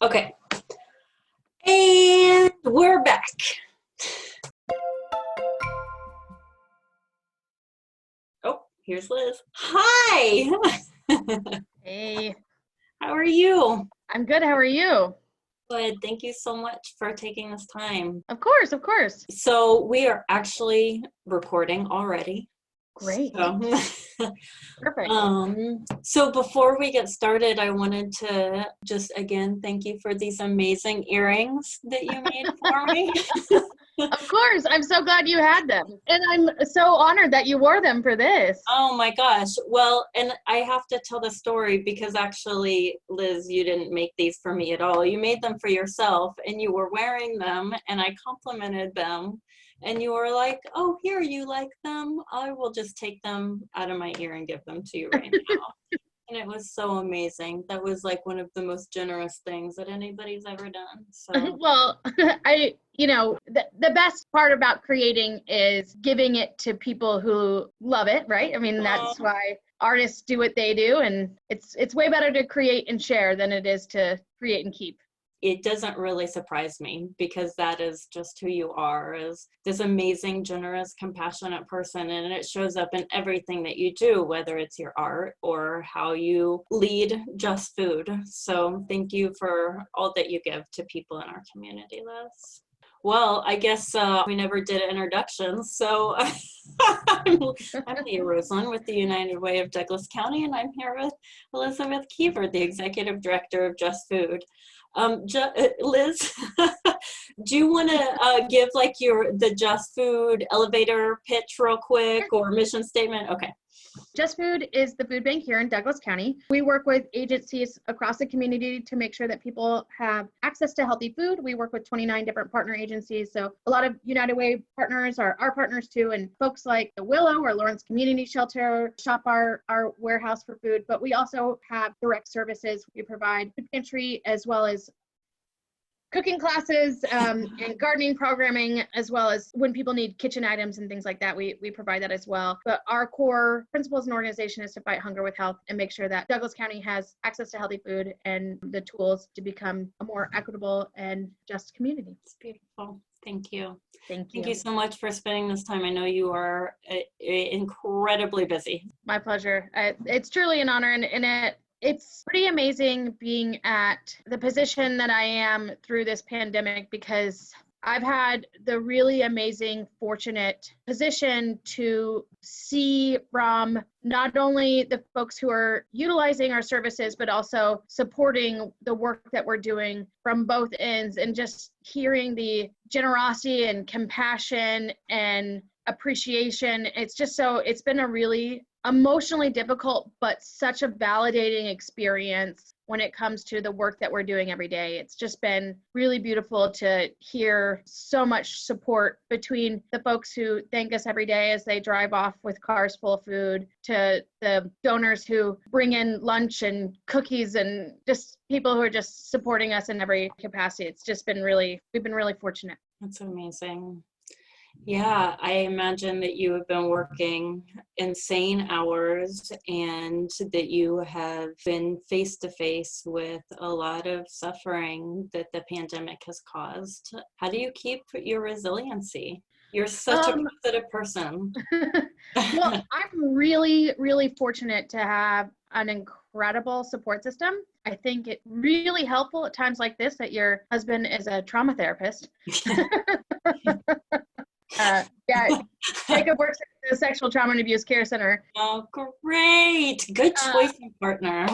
Okay. And we're back. Oh, here's Liz. Hi. Hey, How are you? I'm good. How are you? Good. Thank you so much for taking this time. Of course, of course. So we are actually recording already. Great. So, Perfect. so before we get started, I wanted to just again thank you for these amazing earrings that you made for me. Of course. I'm so glad you had them. And I'm so honored that you wore them for this. Oh my gosh. Well, and I have to tell the story because actually, Liz, you didn't make these for me at all. You made them for yourself and you were wearing them and I complimented them and you were like, oh, here, you like them? I will just take them out of my ear and give them to you right now. And it was so amazing. That was like one of the most generous things that anybody's ever done. So Well, the best part about creating is giving it to people who love it, right? I mean, that's why artists do what they do. And it's way better to create and share than it is to create and keep. it doesn't really surprise me because that is just who you are, is this amazing, generous, compassionate person. And it shows up in everything that you do, whether it's your art or how you lead Just Food. So thank you for all that you give to people in our community, Liz. Well, I guess we never did introductions. So I'm Lea Roselyn with the United Way of Douglas County, and I'm here with Elizabeth Keever, the Executive Director of Just Food. Liz, do you want to give like the Just Food elevator pitch real quick or mission statement? Okay. Just Food is the food bank here in Douglas County. We work with agencies across the community to make sure that people have access to healthy food. We work with 29 different partner agencies. So a lot of United Way partners are our partners too, and folks like the Willow or Lawrence Community Shelter shop our warehouse for food. But we also have direct services. We provide food pantry as well as cooking classes and gardening programming, as well as when people need kitchen items and things like that, we provide that as well. But our core principles and organization is to fight hunger with health and make sure that Douglas County has access to healthy food and the tools to become a more equitable and just community. It's beautiful. Thank you. Thank you. Thank you so much for spending this time. I know you are incredibly busy. My pleasure. It's truly an honor, and it's pretty amazing being at the position that I am through this pandemic, because I've had the really amazing, fortunate position to see from not only the folks who are utilizing our services, but also supporting the work that we're doing from both ends, and just hearing the generosity and compassion and appreciation. It's been a really emotionally difficult, but such a validating experience when it comes to the work that we're doing every day. It's just been really beautiful to hear so much support between the folks who thank us every day as they drive off with cars full of food, to the donors who bring in lunch and cookies, and just people who are just supporting us in every capacity. It's just been we've been really fortunate. That's amazing. Yeah, I imagine that you have been working insane hours and that you have been face to face with a lot of suffering that the pandemic has caused. How do you keep your resiliency? You're such a positive person. Well, I'm really, really fortunate to have an incredible support system. I think it really helpful at times like this that your husband is a trauma therapist. Jacob works at the Sexual Trauma and Abuse Care Center. Oh, great. Good choice of partner.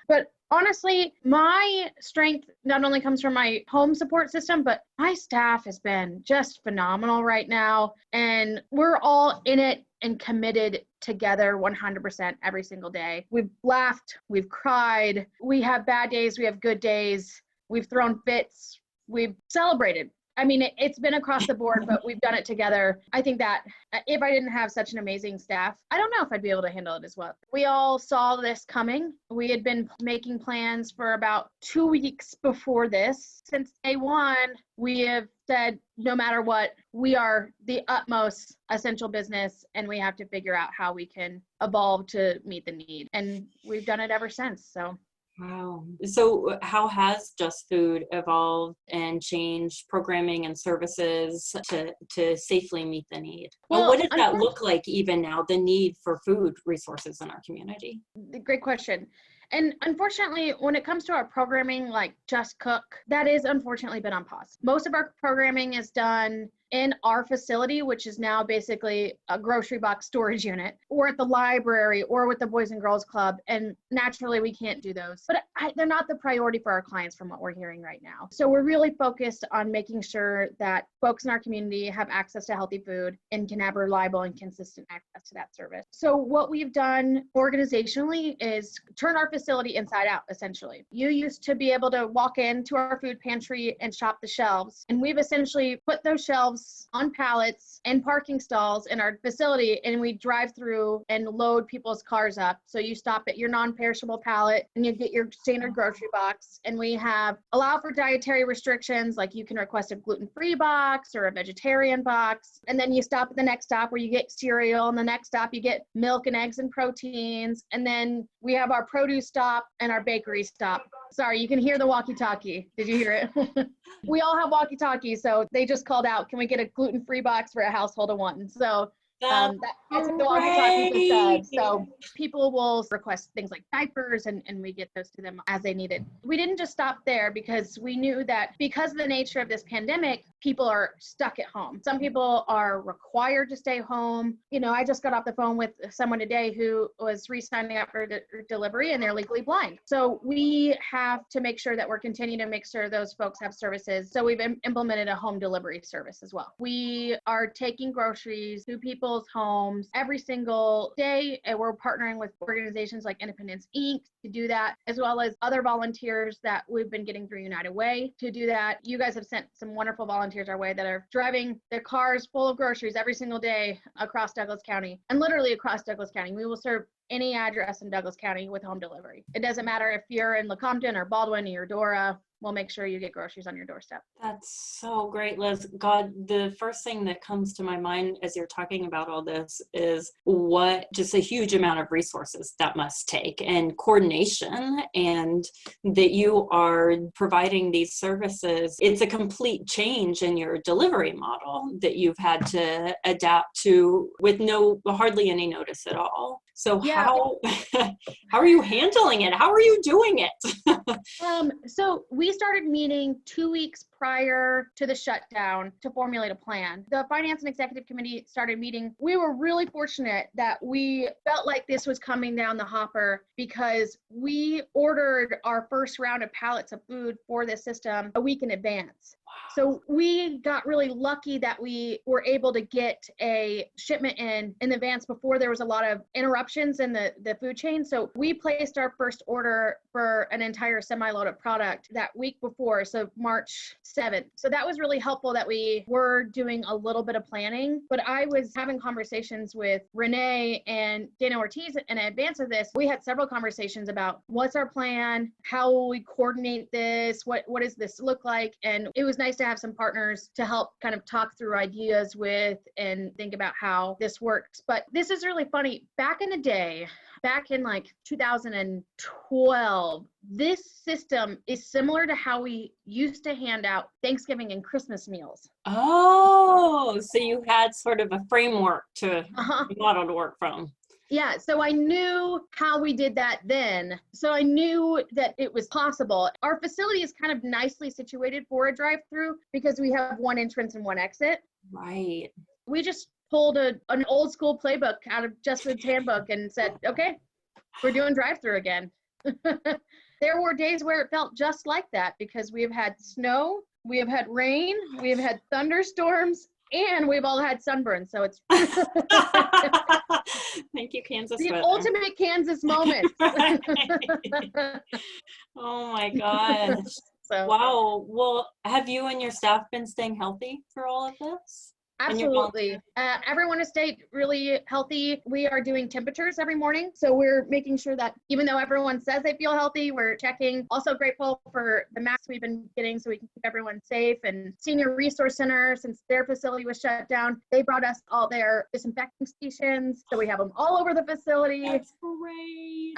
But honestly, my strength not only comes from my home support system, but my staff has been just phenomenal right now. And we're all in it and committed together 100% every single day. We've laughed, we've cried, we have bad days, we have good days, we've thrown fits, we've celebrated. I mean, it's been across the board, but we've done it together. I think that if I didn't have such an amazing staff, I don't know if I'd be able to handle it as well. We all saw this coming. We had been making plans for about 2 weeks before this. Since day one, we have said, no matter what, we are the utmost essential business, and we have to figure out how we can evolve to meet the need. And we've done it ever since. So Wow. So how has Just Food evolved and changed programming and services to safely meet the need? And Well, what does that look like even now, the need for food resources in our community? great question. And unfortunately, when it comes to our programming, like Just Cook, that is unfortunately been on pause. Most of our programming is done in our facility, which is now basically a grocery box storage unit, or at the library, or with the Boys and Girls Club. And naturally, we can't do those. But they're not the priority for our clients from what we're hearing right now. So we're really focused on making sure that folks in our community have access to healthy food and can have reliable and consistent access to that service. So what we've done organizationally is turn our facility inside out, essentially. You used to be able to walk into our food pantry and shop the shelves, and we've essentially put those shelves on pallets and parking stalls in our facility, and we drive through and load people's cars up. So you stop at your non-perishable pallet and you get your standard grocery box, and we have allow for dietary restrictions, like you can request a gluten-free box or a vegetarian box, and then you stop at the next stop where you get cereal, and the next stop you get milk and eggs and proteins, and then we have our produce stop and our bakery stop. Sorry, you can hear the walkie-talkie. Did you hear it? We all have walkie-talkies, so they just called out, can we get a gluten-free box for a household of one? So that's what the walkie-talkie just said. So people will request things like diapers, and we get those to them as they need it. We didn't just stop there, because we knew that because of the nature of this pandemic, people are stuck at home. Some people are required to stay home. You know, I just got off the phone with someone today who was re-signing up for delivery, and they're legally blind. So we have to make sure that we're continuing to make sure those folks have services. So we've implemented a home delivery service as well. We are taking groceries to people's homes every single day, and we're partnering with organizations like Independence Inc. to do that, as well as other volunteers that we've been getting through United Way to do that. You guys have sent some wonderful volunteers our way that are driving their cars full of groceries every single day across Douglas County, and literally across Douglas County. We will serve any address in Douglas County with home delivery. It doesn't matter if you're in Lecompton or Baldwin or Eudora. We'll make sure you get groceries on your doorstep. That's so great, Liz. God, the first thing that comes to my mind as you're talking about all this is what just a huge amount of resources that must take, and coordination, and that you are providing these services. It's a complete change in your delivery model that you've had to adapt to with hardly any notice at all. So Yeah. how are you handling it? How are you doing it? So we started meeting 2 weeks prior to the shutdown to formulate a plan. The Finance and Executive Committee started meeting. We were really fortunate that we felt like this was coming down the hopper, because we ordered our first round of pallets of food for the system a week in advance. So we got really lucky that we were able to get a shipment in advance before there was a lot of interruptions in the food chain. So we placed our first order for an entire semi-load of product that week before, so March 7th. So that was really helpful that we were doing a little bit of planning. But I was having conversations with Renee and Dana Ortiz in advance of this. We had several conversations about what's our plan, how will we coordinate this, what does this look like? And it was nice to have some partners to help kind of talk through ideas with and think about how this works. But this is really funny. Back in the day, back in like 2012, this system is similar to how we used to hand out Thanksgiving and Christmas meals. Oh, so you had sort of a framework to model to work from. Yeah, so I knew how we did that then. So I knew that it was possible. Our facility is kind of nicely situated for a drive-through because we have one entrance and one exit. Right. We just pulled an old school playbook out of Just Food's handbook and said, okay, we're doing drive-through again. There were days where it felt just like that, because we have had snow, we have had rain, we have had thunderstorms, and we've all had sunburn. So it's thank you, Kansas. The weather. ultimate Kansas moment. Oh my gosh. So, wow. Well, have you and your staff been staying healthy for all of this? And you're Absolutely. Everyone has stayed really healthy. We are doing temperatures every morning. So we're making sure that even though everyone says they feel healthy, we're checking. Also grateful for the masks we've been getting so we can keep everyone safe. And Senior Resource Center, since their facility was shut down, they brought us all their disinfecting stations. So we have them all over the facility. That's great.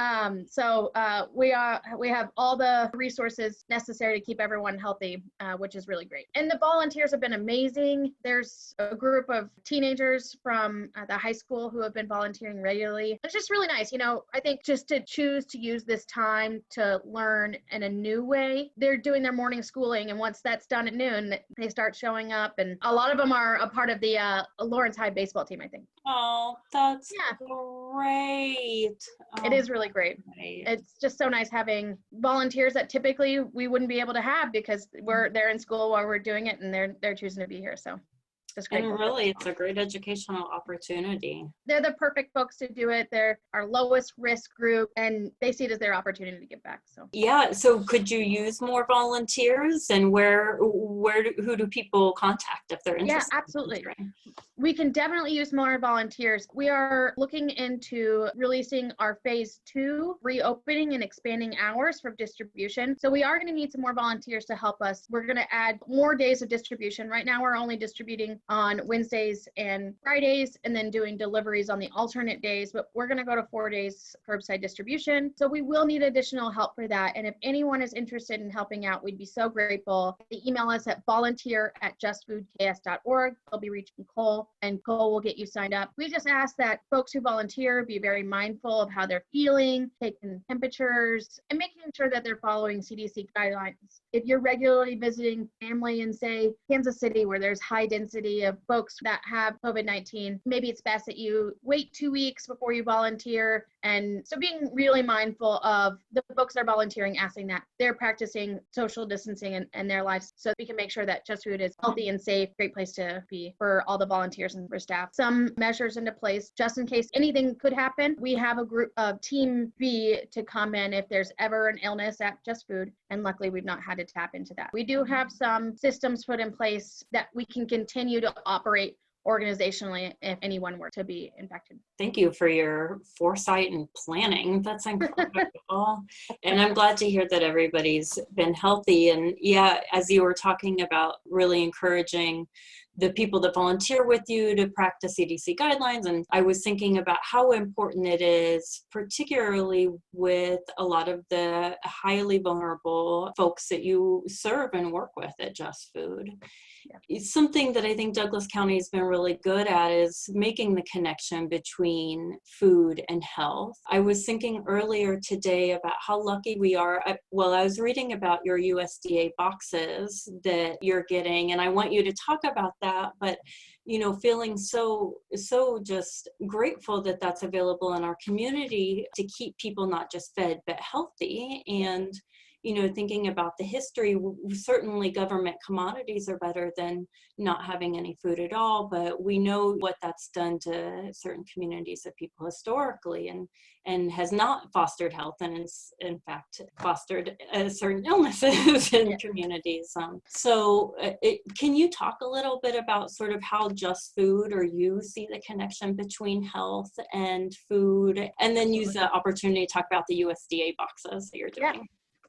We have all the resources necessary to keep everyone healthy, which is really great. And the volunteers have been amazing. There's a group of teenagers from the high school who have been volunteering regularly. It's just really nice. I think just to choose to use this time to learn in a new way. They're doing their morning schooling, and once that's done at noon, they start showing up. And a lot of them are a part of the Lawrence High baseball team, I think. Oh, that's great. It is really great. It's just so nice having volunteers that typically we wouldn't be able to have because they're in school while we're doing it, and they're choosing to be here. So just grateful. And really, it's a great educational opportunity. They're the perfect folks to do it. They're our lowest risk group, and they see it as their opportunity to give back. So yeah. So could you use more volunteers, and who do people contact if they're interested? Yeah, absolutely. We can definitely use more volunteers. We are looking into releasing our phase 2, reopening and expanding hours for distribution. So we are going to need some more volunteers to help us. We're going to add more days of distribution. Right now, we're only distributing on Wednesdays and Fridays, and then doing deliveries on the alternate days, but we're going to go to 4 days curbside distribution. So we will need additional help for that. And if anyone is interested in helping out, we'd be so grateful. They email us at volunteer@justfoodks.org. They'll be reaching Cole, and Cole will get you signed up. We just ask that folks who volunteer be very mindful of how they're feeling, taking temperatures, and making sure that they're following CDC guidelines. If you're regularly visiting family in, say, Kansas City, where there's high density of folks that have COVID-19, maybe it's best that you wait 2 weeks before you volunteer. And so being really mindful of the folks that are volunteering, asking that they're practicing social distancing in their lives so we can make sure that Just Food is healthy and safe, great place to be for all the volunteers and for staff. Some measures into place just in case anything could happen. We have a group of Team B to come in if there's ever an illness at Just Food, and luckily we've not had to tap into that. We do have some systems put in place that we can continue to operate organizationally if anyone were to be infected. Thank you for your foresight and planning. That's incredible. And I'm glad to hear that everybody's been healthy. And yeah, as you were talking about really encouraging the people that volunteer with you to practice CDC guidelines. And I was thinking about how important it is, particularly with a lot of the highly vulnerable folks that you serve and work with at Just Food. Yeah. It's something that I think Douglas County has been really good at is making the connection between food and health. I was thinking earlier today about how lucky we are. I was reading about your USDA boxes that you're getting, and I want you to talk about that, but feeling so just grateful that that's available in our community to keep people not just fed but healthy. And thinking about the history, certainly government commodities are better than not having any food at all, but we know what that's done to certain communities of people historically and has not fostered health and is in fact fostered certain illnesses in communities. Can you talk a little bit about sort of how Just Food or you see the connection between health and food, and then use the opportunity to talk about the USDA boxes that you're doing? Yeah.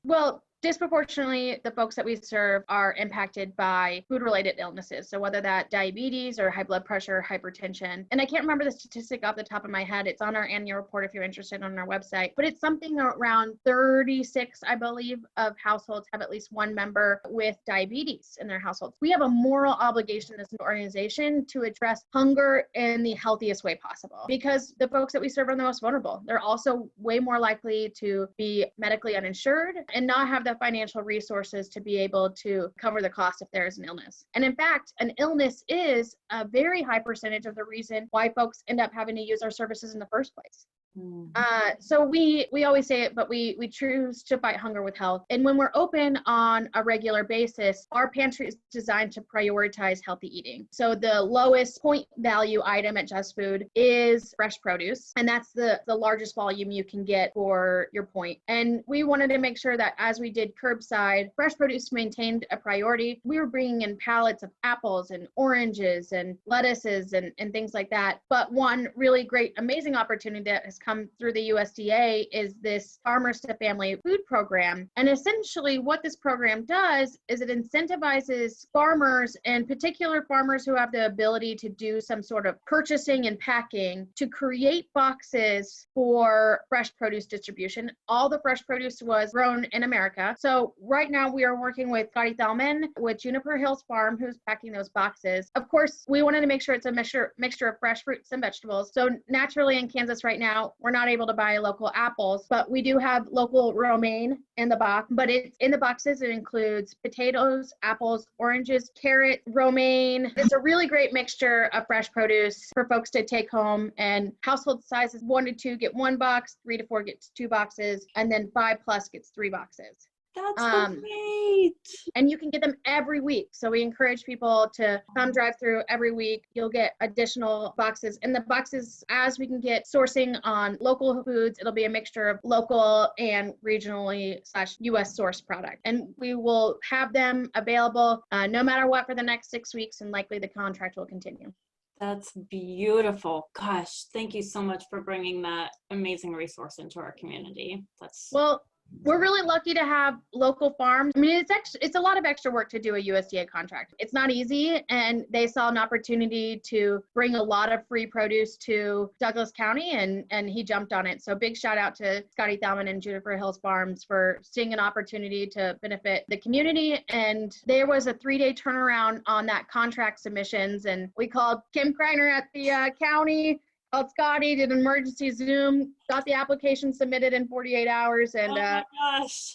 Well, disproportionately, the folks that we serve are impacted by food-related illnesses. So whether that diabetes or high blood pressure, hypertension, and I can't remember the statistic off the top of my head. It's on our annual report if you're interested on our website, but it's something around 36, I believe, of households have at least one member with diabetes in their households. We have a moral obligation as an organization to address hunger in the healthiest way possible, because the folks that we serve are the most vulnerable. They're also way more likely to be medically uninsured and not have the financial resources to be able to cover the cost if there is an illness. And in fact, an illness is a very high percentage of the reason why folks end up having to use our services in the first place. Mm. So we always say it, but we choose to fight hunger with health. And when we're open on a regular basis, our pantry is designed to prioritize healthy eating. So the lowest point value item at Just Food is fresh produce, and that's the largest volume you can get for your point. And we wanted to make sure that as we did curbside, fresh produce maintained a priority. We were bringing in pallets of apples and oranges and lettuces and things like that. But one really great, amazing opportunity that has come through the USDA is this Farmers to Family Food Program. And essentially what this program does is it incentivizes farmers, and particular farmers who have the ability to do some sort of purchasing and packing, to create boxes for fresh produce distribution. All the fresh produce was grown in America. So right now we are working with Scotty Thelman with Juniper Hills Farm, who's packing those boxes. Of course, we wanted to make sure it's a mixture of fresh fruits and vegetables. So naturally in Kansas right now, we're not able to buy local apples, but we do have local romaine in the box. But it's in the boxes, it includes potatoes, apples, oranges, carrot, romaine. It's a really great mixture of fresh produce for folks to take home. And household sizes 1 to 2 get 1 box, 3 to 4 gets 2 boxes, and then 5+ gets 3 boxes. That's so great. And you can get them every week. So we encourage people to come drive through every week. You'll get additional boxes. And the boxes, as we can get sourcing on local foods, it'll be a mixture of local and regionally / US source product. And we will have them available no matter what for the next 6 weeks, and likely the contract will continue. That's beautiful. Gosh, thank you so much for bringing that amazing resource into our community. Well, we're really lucky to have local farms. I mean, it's a lot of extra work to do a USDA contract. It's not easy, and they saw an opportunity to bring a lot of free produce to Douglas County, and he jumped on it. So big shout out to Scotty Thelman and Juniper Hills Farms for seeing an opportunity to benefit the community. And there was a 3-day turnaround on that contract submissions, and we called Kim Kreiner at the county, called Scotty, did an emergency Zoom, got the application submitted in 48 hours, and oh my gosh.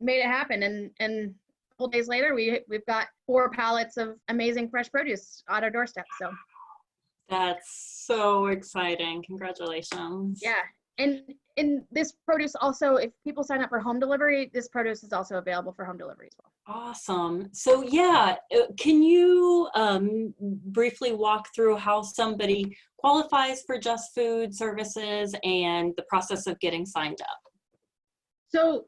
made it happen. And a couple days later, we've got 4 pallets of amazing fresh produce on our doorstep. So that's so exciting. Congratulations. yeah. And in this produce also, if people sign up for home delivery, this produce is also available for home delivery as well. Awesome. So yeah, can you briefly walk through how somebody qualifies for Just Food services and the process of getting signed up? So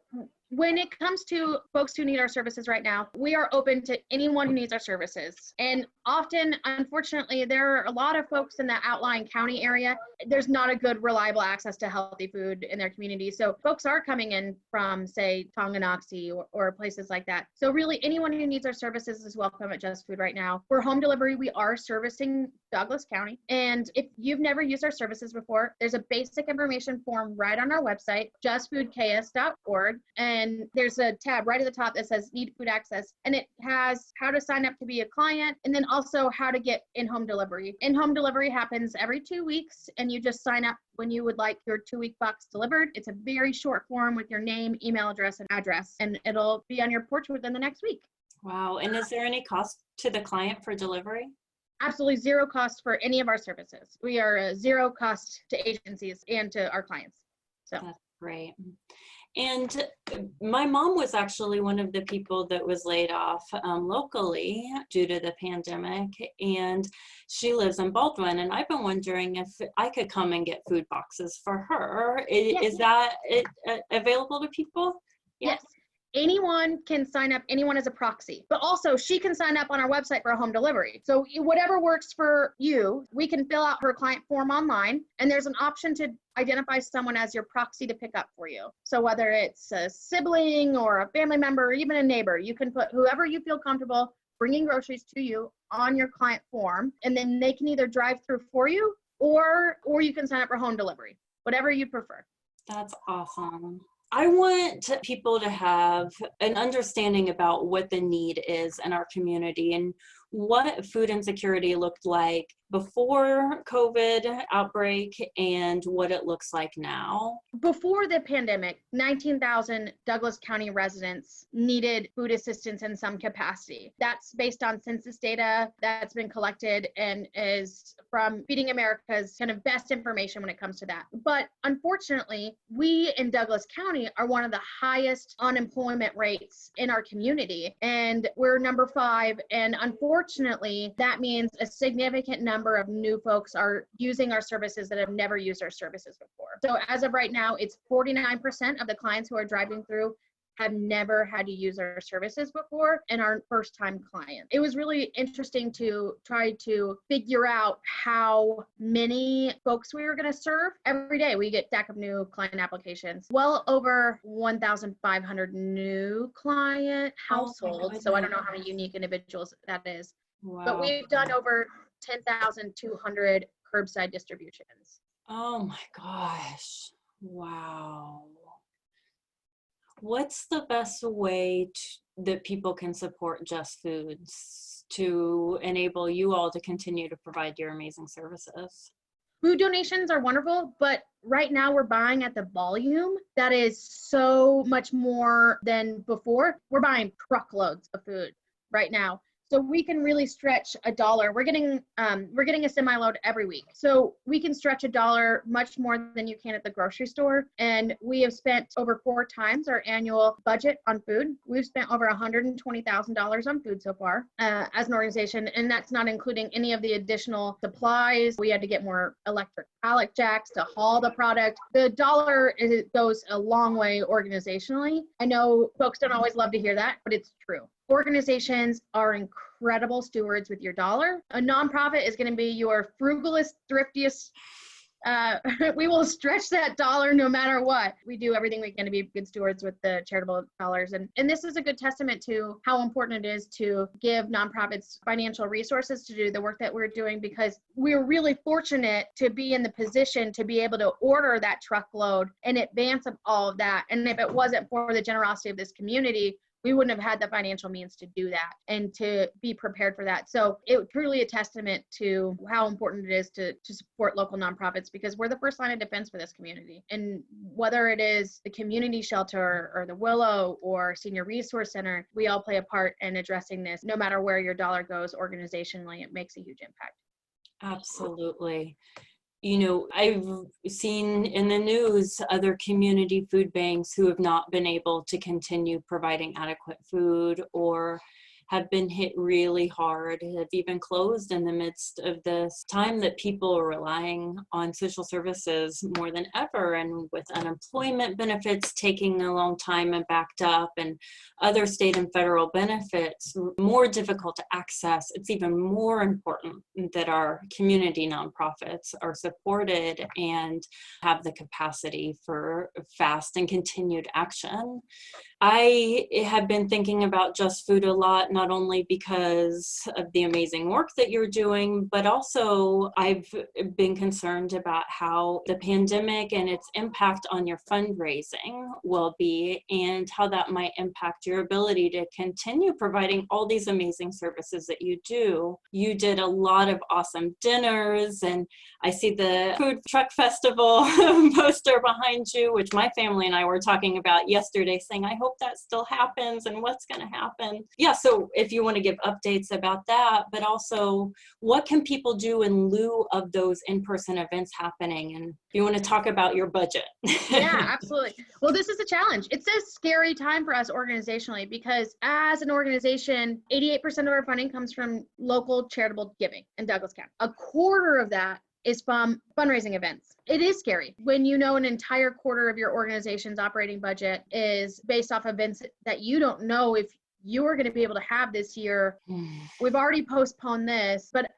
when it comes to folks who need our services right now, we are open to anyone who needs our services. And often, unfortunately, there are a lot of folks in the outlying county area. There's not a good, reliable access to healthy food in their community. So folks are coming in from, say, Tonganoxie or places like that. So really, anyone who needs our services is welcome at Just Food right now. For home delivery, we are servicing Douglas County. And if you've never used our services before, there's a basic information form right on our website, justfoodks.org. And there's a tab right at the top that says need food access. And it has how to sign up to be a client, and then also how to get in-home delivery. In-home delivery happens every 2 weeks, and you just sign up when you would like your 2-week box delivered. It's a very short form with your name, email address, and address, and it'll be on your porch within the next week. Wow. And is there any cost to the client for delivery? Absolutely zero cost for any of our services. We are a zero cost to agencies and to our clients. So that's great. And my mom was actually one of the people that was laid off locally due to the pandemic, and she lives in Baldwin, and I've been wondering if I could come and get food boxes for her. Is that available to people? Yeah. Yes. Anyone can sign up, anyone as a proxy, but also she can sign up on our website for a home delivery. So whatever works for you, we can fill out her client form online, and there's an option to identify someone as your proxy to pick up for you. So whether it's a sibling or a family member or even a neighbor, you can put whoever you feel comfortable bringing groceries to you on your client form, and then they can either drive through for you or you can sign up for home delivery, whatever you prefer. That's awesome. I want people to have an understanding about what the need is in our community. And what food insecurity looked like before COVID outbreak and what it looks like now. Before the pandemic, 19,000 Douglas County residents needed food assistance in some capacity. That's based on census data that's been collected and is from Feeding America's kind of best information when it comes to that. But unfortunately, we in Douglas County are one of the highest unemployment rates in our community, and we're number 5. And unfortunately, that means a significant number of new folks are using our services that have never used our services before. So as of right now, it's 49% of the clients who are driving through have never had to use our services before and are first-time clients. It was really interesting to try to figure out how many folks we were going to serve. Every day we get a stack of new client applications, well over 1,500 new client households. So I don't know how many unique individuals that is. Wow. But we've done over 10,200 curbside distributions. Oh my gosh. Wow. What's the best way that people can support Just Foods to enable you all to continue to provide your amazing services? Food donations are wonderful, but right now we're buying at the volume that is so much more than before. We're buying truckloads of food right now. So we can really stretch $1. We're getting a semi-load every week. So we can stretch $1 much more than you can at the grocery store. And we have spent over 4 times our annual budget on food. We've spent over $120,000 on food so far as an organization. And that's not including any of the additional supplies. We had to get more electric pallet jacks to haul the product. The dollar goes a long way organizationally. I know folks don't always love to hear that, but it's true. Organizations are incredible stewards with your dollar. A nonprofit is going to be your frugalest, thriftiest. We will stretch that dollar no matter what. We do everything we can to be good stewards with the charitable dollars. And this is a good testament to how important it is to give nonprofits financial resources to do the work that we're doing, because we're really fortunate to be in the position to be able to order that truckload in advance of all of that. And if it wasn't for the generosity of this community, we wouldn't have had the financial means to do that and to be prepared for that. So it's truly a testament to how important it is to support local nonprofits, because we're the first line of defense for this community. And whether it is the community shelter or the Willow or Senior Resource Center, we all play a part in addressing this. No matter where your dollar goes organizationally, it makes a huge impact. Absolutely. You know, I've seen in the news other community food banks who have not been able to continue providing adequate food or have been hit really hard, have even closed in the midst of this time that people are relying on social services more than ever. And with unemployment benefits taking a long time and backed up, and other state and federal benefits more difficult to access, it's even more important that our community nonprofits are supported and have the capacity for fast and continued action. I have been thinking about Just Food a lot, not only because of the amazing work that you're doing, but also I've been concerned about how the pandemic and its impact on your fundraising will be, and how that might impact your ability to continue providing all these amazing services that you do. You did a lot of awesome dinners, and I see the Food Truck Festival poster behind you, which my family and I were talking about yesterday, saying, I hope that still happens and what's going to happen. Yeah, so if you want to give updates about that, but also what can people do in lieu of those in-person events happening? And if you want to talk about your budget. Yeah, absolutely. Well, this is a challenge. It's a scary time for us organizationally, because as an organization, 88% of our funding comes from local charitable giving in Douglas County. A quarter of that is from fundraising events. It is scary when you know an entire quarter of your organization's operating budget is based off events that you don't know if you are going to be able to have this year. We've already postponed this, but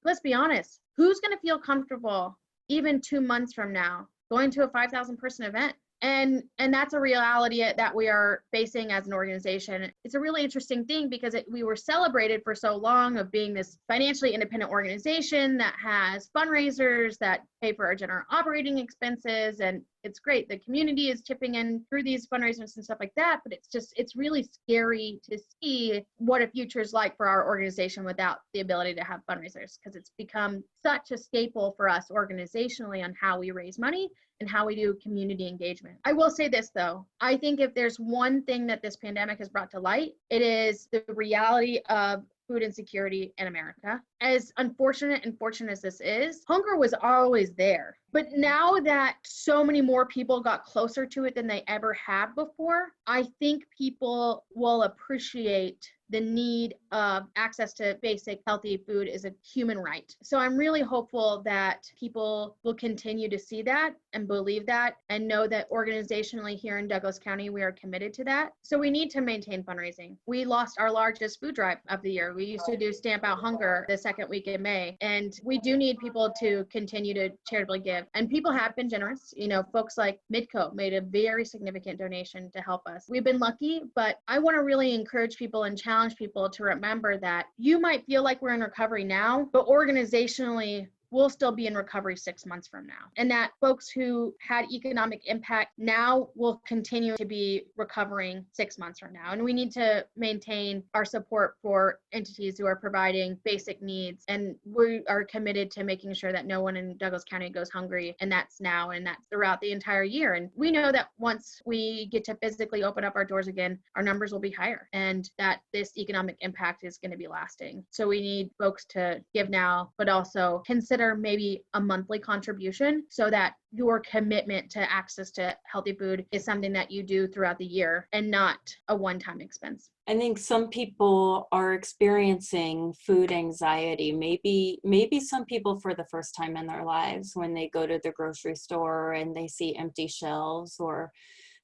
let's be honest, who's going to feel comfortable even 2 months from now going to a 5,000 person event? And that's a reality that we are facing as an organization. It's a really interesting thing, because we were celebrated for so long of being this financially independent organization that has fundraisers that pay for our general operating expenses. And it's great. The community is chipping in through these fundraisers and stuff like that, but it's really scary to see what a future is like for our organization without the ability to have fundraisers, because it's become such a staple for us organizationally on how we raise money and how we do community engagement. I will say this though, I think if there's one thing that this pandemic has brought to light, it is the reality of food insecurity in America. As unfortunate and fortunate as this is, hunger was always there. But now that so many more people got closer to it than they ever have before, I think people will appreciate the need of access to basic healthy food is a human right. So I'm really hopeful that people will continue to see that and believe that and know that organizationally here in Douglas County, we are committed to that. So we need to maintain fundraising. We lost our largest food drive of the year. We used to do Stamp Out Hunger the second week in May, and we do need people to continue to charitably give. And people have been generous. You know, folks like Midco made a very significant donation to help us. We've been lucky, but I want to really encourage people and challenge people to remember that you might feel like we're in recovery now, but organizationally, we'll still be in recovery 6 months from now. And that folks who had economic impact now will continue to be recovering 6 months from now. And we need to maintain our support for entities who are providing basic needs. And we are committed to making sure that no one in Douglas County goes hungry. And that's now and that's throughout the entire year. And we know that once we get to physically open up our doors again, our numbers will be higher and that this economic impact is going to be lasting. So we need folks to give now, but also consider maybe a monthly contribution so that your commitment to access to healthy food is something that you do throughout the year and not a one-time expense. I think some people are experiencing food anxiety, maybe some people for the first time in their lives when they go to the grocery store and they see empty shelves, or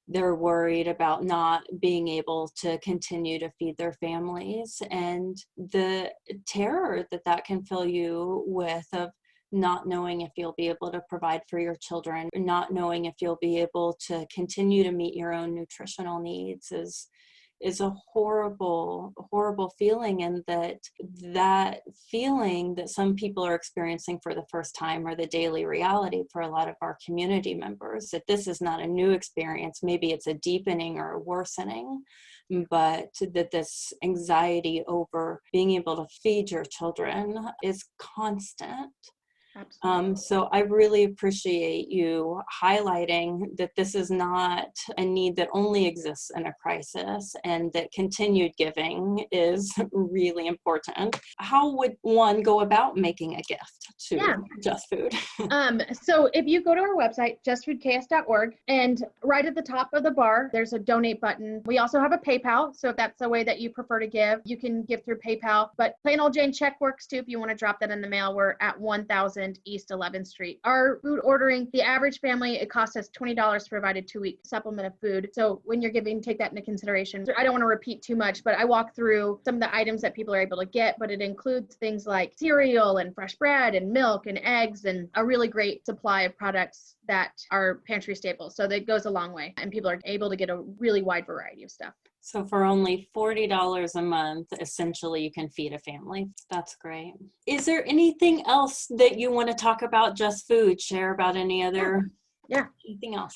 they're worried about not being able to continue to feed their families, and the terror that can fill you with of not knowing if you'll be able to provide for your children, not knowing if you'll be able to continue to meet your own nutritional needs is a horrible feeling. And that feeling that some people are experiencing for the first time are the daily reality for a lot of our community members, that this is not a new experience. Maybe it's a deepening or a worsening, but that this anxiety over being able to feed your children is constant. Absolutely. So I really appreciate you highlighting that this is not a need that only exists in a crisis, and that continued giving is really important. How would one go about making a gift to Just Food? So if you go to our website, justfoodks.org, and right at the top of the bar, there's a donate button. We also have a PayPal. So if that's the way that you prefer to give, you can give through PayPal, but plain old Jane check works too. If you want to drop that in the mail, we're at 1000 East 11th Street. Our food ordering, the average family, it costs us $20 to provide a 2-week supplement of food. So when you're giving, take that into consideration. I don't want to repeat too much, but I walk through some of the items that people are able to get, but it includes things like cereal and fresh bread and milk and eggs and a really great supply of products that are pantry staples. So that goes a long way, and people are able to get a really wide variety of stuff. So for only $40 a month, essentially you can feed a family. That's great. Is there anything else that you want to talk about Just Food? Share about any other? Yeah. Anything else?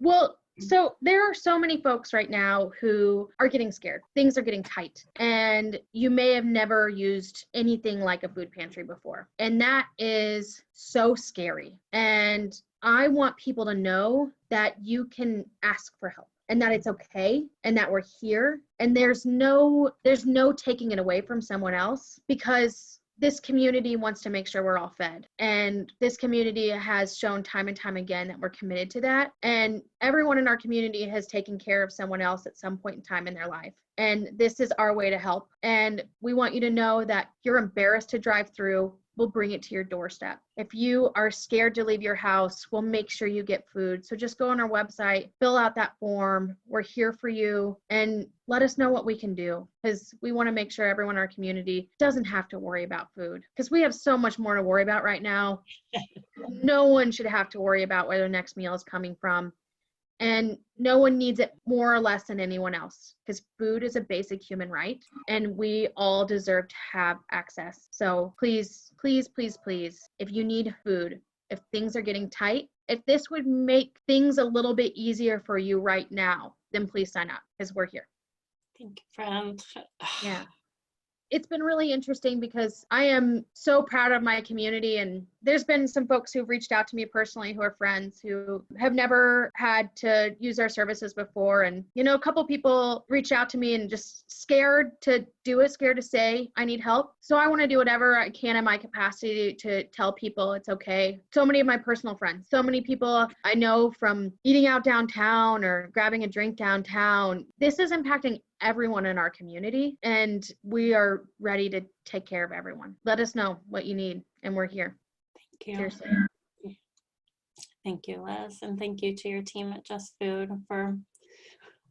Well, so there are so many folks right now who are getting scared. Things are getting tight, and you may have never used anything like a food pantry before. And that is so scary. And I want people to know that you can ask for help, and that it's okay, and that we're here, and there's no taking it away from someone else, because this community wants to make sure we're all fed. And this community has shown time and time again that we're committed to that. And everyone in our community has taken care of someone else at some point in time in their life. And this is our way to help. And we want you to know that if you're embarrassed to drive through, we'll bring it to your doorstep. If you are scared to leave your house, we'll make sure you get food. So just go on our website, fill out that form. We're here for you, and let us know what we can do, because we want to make sure everyone in our community doesn't have to worry about food, because we have so much more to worry about right now. No one should have to worry about where their next meal is coming from. And no one needs it more or less than anyone else, because food is a basic human right, and we all deserve to have access. So please, please, please, please, if you need food, if things are getting tight, if this would make things a little bit easier for you right now, then please sign up because we're here. Thank you, friend. Yeah. It's been really interesting because I am so proud of my community, and there's been some folks who've reached out to me personally who are friends who have never had to use our services before. And, you know, a couple people reached out to me and just scared to do it, scared to say, I need help. So I want to do whatever I can in my capacity to tell people it's okay. So many of my personal friends, so many people I know from eating out downtown or grabbing a drink downtown. This is impacting everyone in our community, and we are ready to take care of everyone. Let us know what you need, and we're here. Thank you. Seriously. Thank you, Liz, and thank you to your team at Just Food for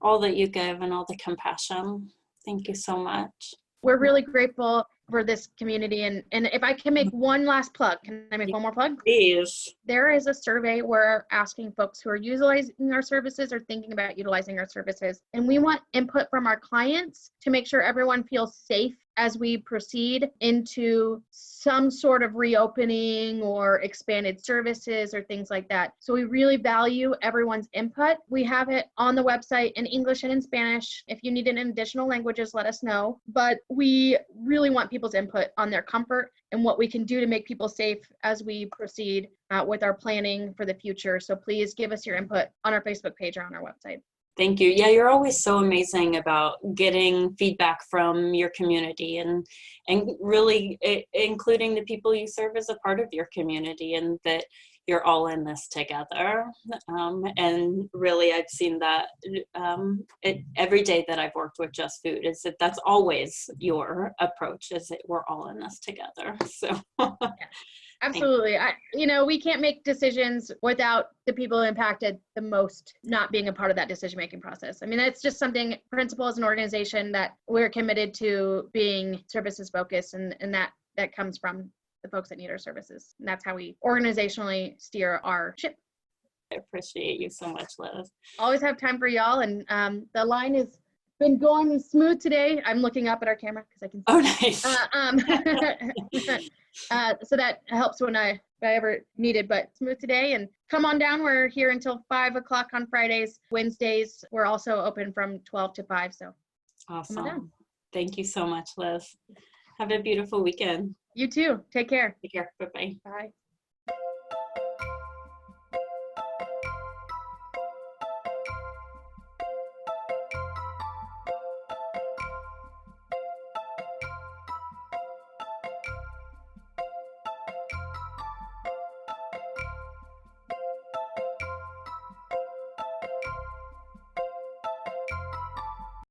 all that you give and all the compassion. Thank you so much. We're really grateful for this community. And if I can make one last plug, can I make one more plug? Please. There is a survey we're asking folks who are utilizing our services or thinking about utilizing our services. And we want input from our clients to make sure everyone feels safe as we proceed into some sort of reopening or expanded services or things like that. So we really value everyone's input. We have it on the website in English and in Spanish. If you need it in additional languages, let us know. But we really want people's input on their comfort and what we can do to make people safe as we proceed with our planning for the future. So please give us your input on our Facebook page or on our website. Thank you. Yeah, you're always so amazing about getting feedback from your community and really including the people you serve as a part of your community, and that you're all in this together. And really, I've seen that every day that I've worked with Just Food, is that that's always your approach, is that we're all in this together. So. Yeah. Absolutely. We can't make decisions without the people impacted the most not being a part of that decision-making process. I mean, that's just something, principle as an organization, that we're committed to being services focused, and that comes from the folks that need our services. And that's how we organizationally steer our ship. I appreciate you so much, Liz. Always have time for y'all. And the line has been going smooth today. I'm looking up at our camera because I can see. Oh, nice. So that helps when if I ever needed, but smooth today. And come on down. We're here until 5 o'clock on Fridays. Wednesdays, we're also open from 12 to 5. So awesome. Thank you so much, Liz. Have a beautiful weekend. You too. Take care. Take care. Bye-bye. Bye.